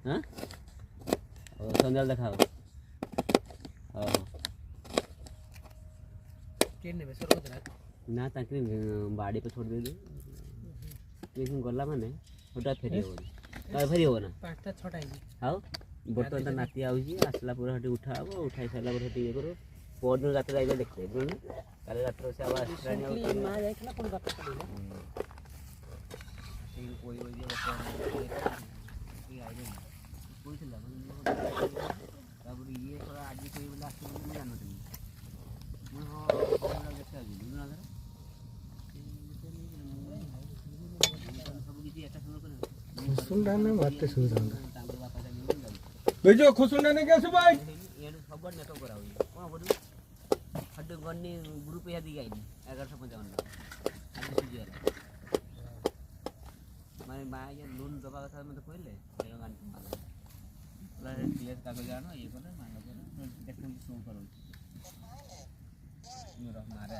हाँ संध्या दिखाओ ना ताकि बाड़ी पे छोड़ दे लेकिन गला माने हटा फेरी हो ना फेरी हो ना 5टा 6टा हाउ बर्तन ता नाती आउजी आसला पूरा हटी उठाबो उठाई साला पर हटी ये करो पौन रात जाइबे देखते बुझले काले रात से आवाज रानी आउ मां जाइखला कोन बात पड़िला तीन कोई हो जे ये आइले कोई थला तापर ये थोड़ा आज कोई बोला आसो नहीं जानो तुम मैं हो बोला देखा जी ना खुसुंडा ने बात सुन बेजो खुसुंडा ने कैसे भाई ये खबर नेटो कराओ कोन बोलू हड्ड गन्नी ग्रुप या दी गई 1155 आज सुजिया मैं ये लोन दबा कथा में तो कहले ये गान पूरा क्लियर कागज जानो ये कोने मान लो देखन शो करो मेरा मारे